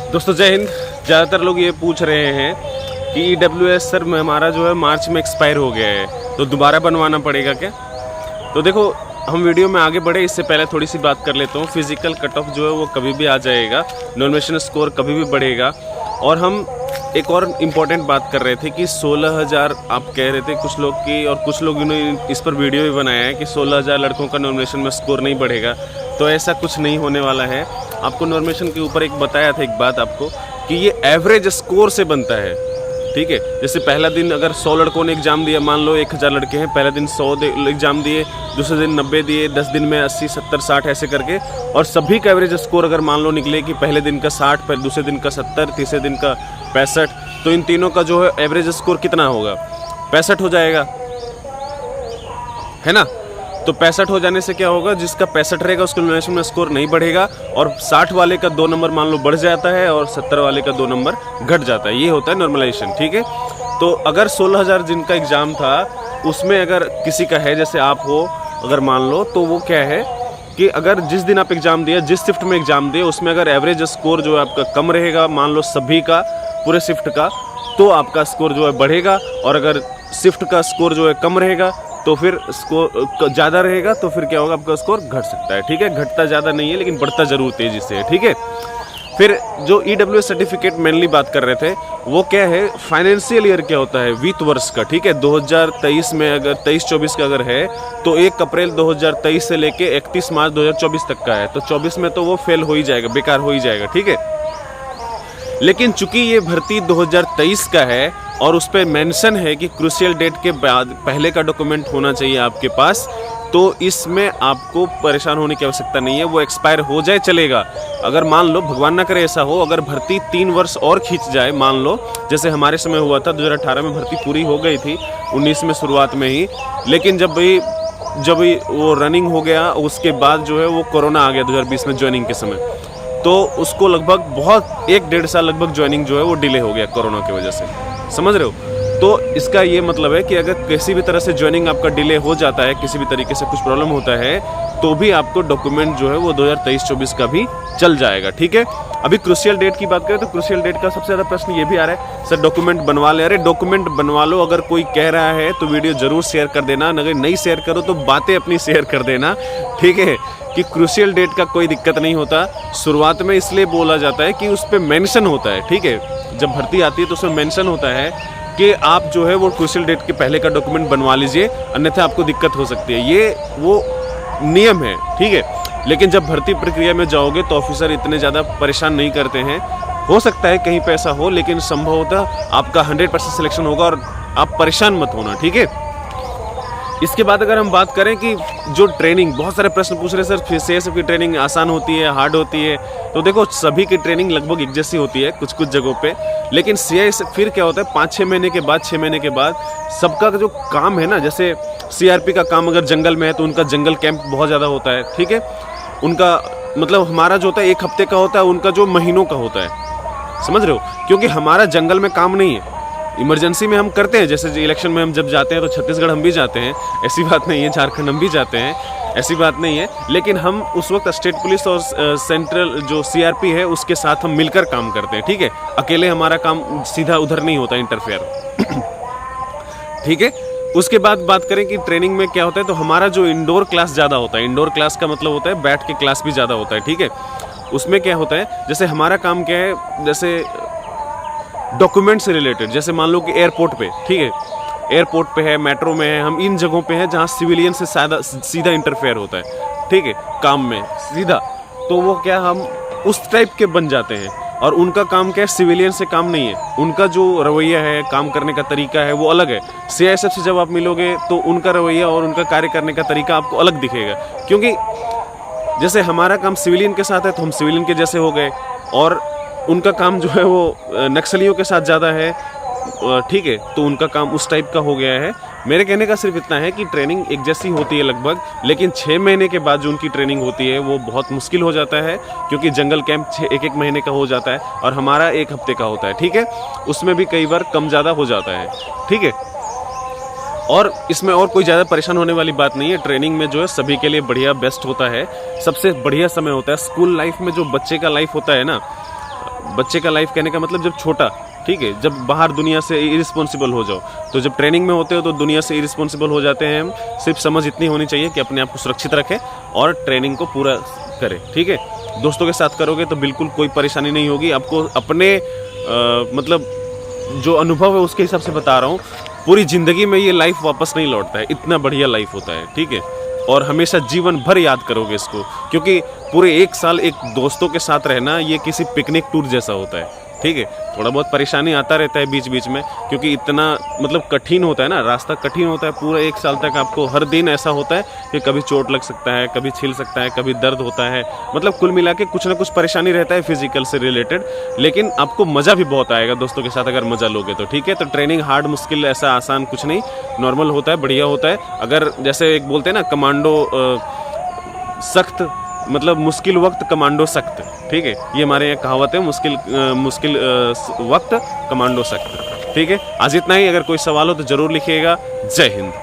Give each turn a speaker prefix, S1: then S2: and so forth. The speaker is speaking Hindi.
S1: दोस्तों जय हिंद। ज़्यादातर लोग ये पूछ रहे हैं कि EWS सर हमारा जो है मार्च में एक्सपायर हो गया है तो दोबारा बनवाना पड़ेगा क्या। तो देखो, हम वीडियो में आगे बढ़े इससे पहले थोड़ी सी बात कर लेता हूँ। फिजिकल कट ऑफ जो है वो कभी भी आ जाएगा, नॉर्मेशन स्कोर कभी भी बढ़ेगा। और हम एक और इम्पॉर्टेंट बात कर रहे थे कि 16,000 आप कह रहे थे कुछ लोग की, और कुछ लोगों ने इस पर वीडियो भी बनाया है कि 16,000 लड़कों का नॉर्मेशन में स्कोर नहीं बढ़ेगा। तो ऐसा कुछ नहीं होने वाला है। आपको नॉर्मेशन के ऊपर एक बताया था एक बात आपको कि ये एवरेज स्कोर से बनता है, ठीक है। जैसे पहला दिन अगर 100 लड़कों ने एग्ज़ाम दिया, मान लो 1000 लड़के हैं, पहला दिन 100 एग्ज़ाम दिए, दूसरे दिन 90 दिए, 10 दिन में 80, 70, 60 ऐसे करके, और सभी का एवरेज स्कोर अगर मान लो निकले कि पहले दिन का 60, फिर दूसरे दिन का 70, तीसरे दिन का 65, तो इन तीनों का जो है एवरेज स्कोर कितना होगा? 65 हो जाएगा, है ना। तो 65 हो जाने से क्या होगा, जिसका 65 रहेगा उसके नॉर्मेशन में स्कोर नहीं बढ़ेगा, और 60 वाले का 2 नंबर मान लो बढ़ जाता है और 70 वाले का 2 नंबर घट जाता है। ये होता है नॉर्मलाइजेशन, ठीक है। तो अगर 16,000 जिनका एग्ज़ाम था उसमें अगर किसी का है, जैसे आप हो अगर मान लो, तो वो क्या है कि अगर जिस दिन आप एग्ज़ाम दिया, जिस शिफ्ट में एग्ज़ाम दिए, उसमें अगर एवरेज स्कोर जो है आपका कम रहेगा, मान लो सभी का पूरे शिफ्ट का, तो आपका स्कोर जो है बढ़ेगा। और अगर शिफ्ट का स्कोर जो है कम रहेगा तो फिर स्कोर ज़्यादा रहेगा, तो फिर क्या होगा, आपका स्कोर घट सकता है, ठीक है। घटता ज़्यादा नहीं है लेकिन बढ़ता ज़रूर तेज़ी से है, ठीक है। फिर जो EWS सर्टिफिकेट मेनली बात कर रहे थे वो क्या है, फाइनेंशियल ईयर क्या होता है, वित्त वर्ष का, ठीक है। 2023 में अगर 23-24 का अगर है तो 1 अप्रैल 2023 से लेके 31 मार्च 2024 तक का है, तो 24 में तो वो फेल हो ही जाएगा, बेकार हो ही जाएगा, ठीक है। लेकिन चूंकि ये भर्ती 2023 का है और उस पर मेंशन है कि क्रूशियल डेट के बाद पहले का डॉक्यूमेंट होना चाहिए आपके पास, तो इसमें आपको परेशान होने की आवश्यकता नहीं है। वो एक्सपायर हो जाए चलेगा। अगर मान लो, भगवान ना करे ऐसा हो, अगर भर्ती 3 वर्ष और खींच जाए, मान लो जैसे हमारे समय हुआ था, 2018 में भर्ती पूरी हो गई थी, 19 में शुरुआत में ही, लेकिन जब वो रनिंग हो गया उसके बाद जो है वो कोरोना आ गया 2020 में ज्वाइनिंग के समय, तो उसको लगभग बहुत 1-1.5 साल लगभग ज्वाइनिंग जो है वो डिले हो गया कोरोना की वजह से, समझ रहे हो। तो इसका ये मतलब है कि अगर किसी भी तरह से ज्वाइनिंग आपका डिले हो जाता है, किसी भी तरीके से कुछ प्रॉब्लम होता है, तो भी आपको डॉक्यूमेंट जो है वो 2023-24 का भी चल जाएगा, ठीक है। अभी क्रूशियल डेट की बात करें तो क्रूशियल डेट का सबसे ज़्यादा प्रश्न ये भी आ रहा है, सर डॉक्यूमेंट बनवा ले। अरे डॉक्यूमेंट बनवा लो, अगर कोई कह रहा है तो वीडियो जरूर शेयर कर देना, अगर नहीं शेयर करो तो बातें अपनी शेयर कर देना, ठीक है। कि क्रूशियल डेट का कोई दिक्कत नहीं होता। शुरुआत में इसलिए बोला जाता है कि उस पर मेंशन होता है, ठीक है। जब भर्ती आती है तो उसमें मेंशन होता है कि आप जो है वो क्रूशियल डेट के पहले का डॉक्यूमेंट बनवा लीजिए, अन्यथा आपको दिक्कत हो सकती है। ये वो नियम है, ठीक है। लेकिन जब भर्ती प्रक्रिया में जाओगे तो ऑफिसर इतने ज़्यादा परेशान नहीं करते हैं। हो सकता है कहीं पे ऐसा हो, लेकिन संभवतः आपका 100% सिलेक्शन होगा और आप परेशान मत होना, ठीक है। इसके बाद अगर हम बात करें कि जो ट्रेनिंग, बहुत सारे प्रश्न पूछ रहे हैं, सर CISF की ट्रेनिंग आसान होती है, हार्ड होती है। तो देखो, सभी की ट्रेनिंग लगभग एक जैसी होती है कुछ कुछ जगहों पे, लेकिन CISF फिर क्या होता है, 5-6 महीने के बाद, 6 महीने के बाद सबका जो काम है ना, जैसे CRP का काम अगर जंगल में है तो उनका जंगल कैंप बहुत ज़्यादा होता है, ठीक है। उनका मतलब हमारा जो होता है 1 हफ्ते का होता है, उनका जो महीनों का होता है, समझ रहे हो। क्योंकि हमारा जंगल में काम नहीं है, इमरजेंसी में हम करते हैं। जैसे इलेक्शन में हम जब जाते हैं तो छत्तीसगढ़ हम भी जाते हैं, ऐसी बात नहीं है, झारखंड हम भी जाते हैं, ऐसी बात नहीं है। लेकिन हम उस वक्त स्टेट पुलिस और सेंट्रल जो CRP है उसके साथ हम मिलकर काम करते हैं, ठीक है। अकेले हमारा काम सीधा उधर नहीं होता, इंटरफेयर, ठीक है। उसके बाद बात करें कि ट्रेनिंग में क्या होता है, तो हमारा जो इंडोर क्लास ज़्यादा होता है। इंडोर क्लास का मतलब होता है बैठ के क्लास भी ज़्यादा होता है, ठीक है। उसमें क्या होता है, जैसे हमारा काम क्या है, जैसे डॉक्यूमेंट से रिलेटेड, जैसे मान लो कि एयरपोर्ट पे, ठीक है, एयरपोर्ट पे है, मेट्रो में है, हम इन जगहों पे हैं जहाँ सिविलियन से सीधा इंटरफेयर होता है, ठीक है, काम में सीधा। तो वो क्या, हम उस टाइप के बन जाते हैं। और उनका काम क्या है, सिविलियन से काम नहीं है, उनका जो रवैया है, काम करने का तरीका है वो अलग है। CISF से जब आप मिलोगे तो उनका रवैया और उनका कार्य करने का तरीका आपको अलग दिखेगा। क्योंकि जैसे हमारा काम सिविलियन के साथ है तो हम सिविलियन के जैसे हो गए, और उनका काम जो है वो नक्सलियों के साथ ज़्यादा है, ठीक है, तो उनका काम उस टाइप का हो गया है। मेरे कहने का सिर्फ इतना है कि ट्रेनिंग एक जैसी होती है लगभग, लेकिन 6 महीने के बाद जो उनकी ट्रेनिंग होती है वो बहुत मुश्किल हो जाता है, क्योंकि जंगल कैंप 1-1 महीने का हो जाता है और हमारा 1 हफ्ते का होता है, ठीक है। उसमें भी कई बार कम ज़्यादा हो जाता है, ठीक है। और इसमें और कोई ज़्यादा परेशान होने वाली बात नहीं है। ट्रेनिंग में जो है सभी के लिए बढ़िया बेस्ट होता है। सबसे बढ़िया समय होता है स्कूल लाइफ में, जो बच्चे का लाइफ होता है ना, बच्चे का लाइफ कहने का मतलब जब छोटा, ठीक है, जब बाहर दुनिया से इरिस्पॉन्सिबल हो जाओ, तो जब ट्रेनिंग में होते हो तो दुनिया से इरिस्पॉन्सिबल हो जाते हैं हम। सिर्फ समझ इतनी होनी चाहिए कि अपने आप को सुरक्षित रखें और ट्रेनिंग को पूरा करें, ठीक है। दोस्तों के साथ करोगे तो बिल्कुल कोई परेशानी नहीं होगी आपको। अपने मतलब जो अनुभव है उसके हिसाब से बता रहा हूँ, पूरी ज़िंदगी में ये लाइफ वापस नहीं लौटता है, इतना बढ़िया लाइफ होता है, ठीक है। और हमेशा जीवन भर याद करोगे इसको, क्योंकि पूरे 1 साल एक दोस्तों के साथ रहना ये किसी पिकनिक टूर जैसा होता है, ठीक है। थोड़ा बहुत परेशानी आता रहता है बीच बीच में, क्योंकि इतना मतलब कठिन होता है ना, रास्ता कठिन होता है। पूरा 1 साल तक आपको हर दिन ऐसा होता है कि कभी चोट लग सकता है, कभी छिल सकता है, कभी दर्द होता है, मतलब कुल मिला के कुछ ना कुछ परेशानी रहता है फिजिकल से रिलेटेड। लेकिन आपको मज़ा भी बहुत आएगा दोस्तों के साथ अगर मज़ा लोगे तो, ठीक है। तो ट्रेनिंग हार्ड मुश्किल ऐसा आसान कुछ नहीं, नॉर्मल होता है, बढ़िया होता है। अगर जैसे एक बोलते हैं ना कमांडो सख्त, मतलब मुश्किल वक्त कमांडो सख्त, ठीक है। ये हमारे यहाँ कहावत है, मुश्किल वक्त कमांडो सख्त, ठीक है। आज इतना ही। अगर कोई सवाल हो तो ज़रूर लिखिएगा। जय हिंद।